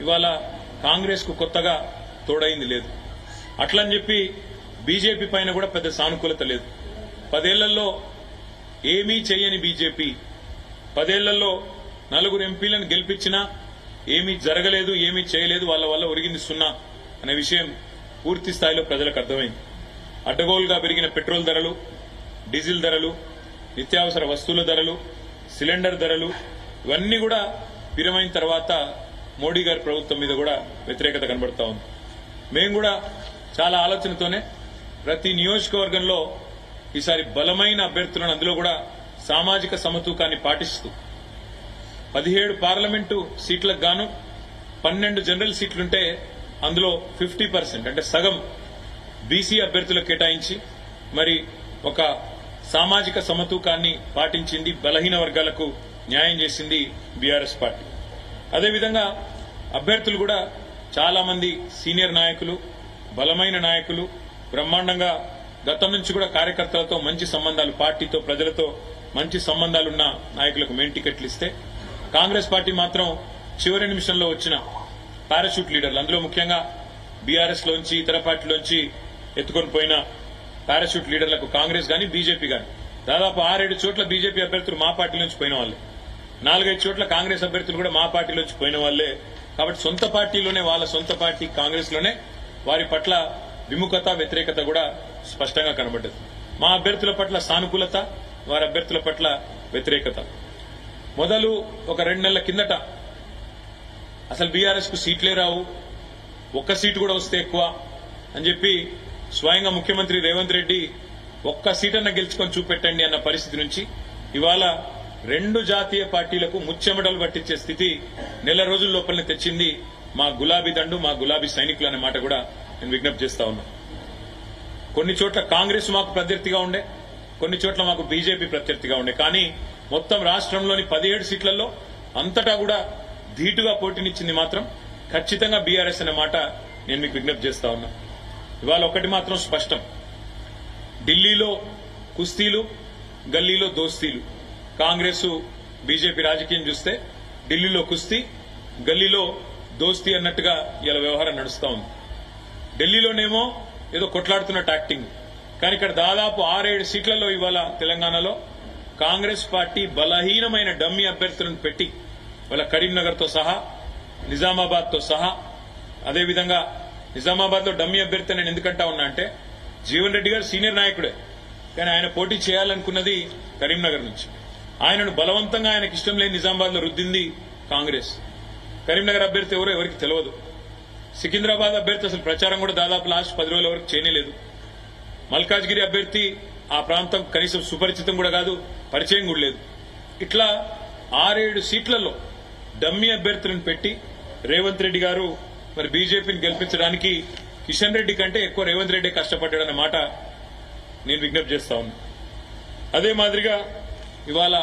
ఇవాళ కాంగ్రెస్ కు కొత్తగా తోడైంది లేదు. అట్లని చెప్పి బీజేపీ పైన కూడా పెద్ద సానుకూలత లేదు. 10 ఏళ్లలో ఏమీ చేయని బీజేపీ 10 ఏళ్లలో 4 ఎంపీలను గెలిపించినా ఏమీ జరగలేదు, ఏమీ చేయలేదు, వాళ్ళ వల్ల ఒరిగింది సున్నా అనే విషయం పూర్తి స్థాయిలో ప్రజలకు అర్థమైంది. అడ్డగోలుగా పెరిగిన పెట్రోల్ ధరలు, డీజిల్ ధరలు, నిత్యావసర వస్తువుల ధరలు, సిలిండర్ ధరలు ఇవన్నీ కూడా పిరమైన తర్వాత మోడీ గారి ప్రభుత్వం మీద కూడా వ్యతిరేకత కనబడతా ఉంది. మేము కూడా చాలా ఆలోచనతోనే ప్రతి నియోజకవర్గంలో ఈసారి బలమైన అభ్యర్థులను, అందులో కూడా సామాజిక సమతూకాన్ని పాటిస్తూ 17 పార్లమెంటు సీట్లకు గాను 12 జనరల్ సీట్లుంటే అందులో 50% అంటే సగం బీసీ అభ్యర్థులకు కేటాయించి మరి ఒక సామాజిక సమతూకాన్ని పాటించింది, బలహీన వర్గాలకు న్యాయం చేసింది బీఆర్ఎస్ పార్టీ. అదేవిధంగా అభ్యర్థులు కూడా చాలా మంది సీనియర్ నాయకులు, బలమైన నాయకులు, బ్రహ్మాండంగా గతం నుంచి కూడా కార్యకర్తలతో మంచి సంబంధాలు, పార్టీతో ప్రజలతో మంచి సంబంధాలున్న నాయకులకు మెయిన్ టికెట్లు ఇస్తే, కాంగ్రెస్ పార్టీ మాత్రం చివరి నిమిషంలో వచ్చిన పారాషూట్ లీడర్లు, అందులో ముఖ్యంగా బీఆర్ఎస్ లోంచి ఇతర పార్టీలోంచి ఎత్తుకొని పోయిన పారాషూట్ లీడర్లకు కాంగ్రెస్ గాని బీజేపీ గాని దాదాపు 6-7 చోట్ల బీజేపీ అభ్యర్థులు మా పార్టీలోంచి పోయిన వాళ్లే, 4-5 చోట్ల కాంగ్రెస్ అభ్యర్థులు కూడా మా పార్టీలోంచి పోయిన వాళ్లే. కాబట్టి సొంత పార్టీలోనే, వాళ్ళ సొంత పార్టీ కాంగ్రెస్ లోనే వారి పట్ల విముఖత, వ్యతిరేకత కూడా స్పష్టంగా కనబడ్డది. మా అభ్యర్థుల పట్ల సానుకూలత, వారి అభ్యర్థుల పట్ల వ్యతిరేకత. మొదలు ఒక 2 నెలల కిందట అసలు బీఆర్ఎస్ కు సీట్లే రావు, ఒక్క సీటు కూడా వస్తే ఎక్కువ అని చెప్పి స్వయంగా ముఖ్యమంత్రి రేవంత్ రెడ్డి ఒక్క సీటన్నా గెలుచుకొని చూపెట్టండి అన్న పరిస్థితి నుంచి ఇవాళ 2 జాతీయ పార్టీలకు ముచ్చెమటలు పట్టించే స్థితి నెల రోజుల లోపలనే తెచ్చింది మా గులాబీ దండు, మా గులాబీ సైనికులు అనే మాట కూడా నేను విజ్ఞప్తి చేస్తా ఉన్నా. కొన్ని చోట్ల కాంగ్రెస్ మాకు ప్రత్యర్థిగా ఉండే, కొన్ని చోట్ల మాకు బీజేపీ ప్రత్యర్థిగా ఉండే, కానీ మొత్తం రాష్ట్రంలోని 17 సీట్లలో అంతటా కూడా ధీటుగా పోటీనిచ్చింది మాత్రం ఖచ్చితంగా బీఆర్ఎస్ అనే మాట నేను మీకు విజ్ఞప్తి చేస్తా ఉన్నా. ఇవాళ ఒకటి మాత్రం స్పష్టం, ఢిల్లీలో కుస్తీలు, గల్లీలో దోస్తీలు. కాంగ్రెస్ బీజేపీ రాజకీయం చూస్తే ఢిల్లీలో కుస్తీ, గల్లీలో దోస్తీ అన్నట్టుగా ఇలా వ్యవహారం నడుస్తా ఉంది. ఢిల్లీలోనేమో ఏదో కొట్లాడుతున్నట్టు యాక్టింగ్, కానీ ఇక్కడ దాదాపు 6-7 సీట్లలో ఇవాళ తెలంగాణలో కాంగ్రెస్ పార్టీ బలహీనమైన డమ్మీ అభ్యర్థులను పెట్టి వాళ్ళ కరీంనగర్ తో సహా, నిజామాబాద్ తో సహా, అదేవిధంగా నిజామాబాద్ లో డమ్మీ అభ్యర్థి నేను ఎందుకంటా ఉన్నా అంటే జీవన్ రెడ్డి గారు సీనియర్ నాయకుడే, కానీ ఆయన పోటీ చేయాలనుకున్నది కరీంనగర్ నుంచి. ఆయనను బలవంతంగా ఆయనకి ఇష్టం లేని నిజామాబాద్ లో రుద్దింది కాంగ్రెస్. కరీంనగర్ అభ్యర్థి ఎవరో ఎవరికి తెలియదు. సికింద్రాబాద్ అభ్యర్థి అసలు ప్రచారం కూడా దాదాపు లాస్ట్ 10 రోజుల వరకు చేయలేదు. మల్కాజ్గిరి అభ్యర్థి ఆ ప్రాంతం కనీసం సుపరిచితం కూడా కాదు, పరిచయం కూడా లేదు. ఇట్లా 6-7 సీట్లలో డమ్మీ అభ్యర్థులను పెట్టి రేవంత్ రెడ్డి గారు మరి బీజేపీని గెలిపించడానికి కిషన్ రెడ్డి కంటే ఎక్కువ రేవంత్ రెడ్డి కష్టపడ్డాడన్న మాట నేను విజ్ఞప్తి చేస్తా ఉన్నా. అదే మాదిరిగా ఇవాళ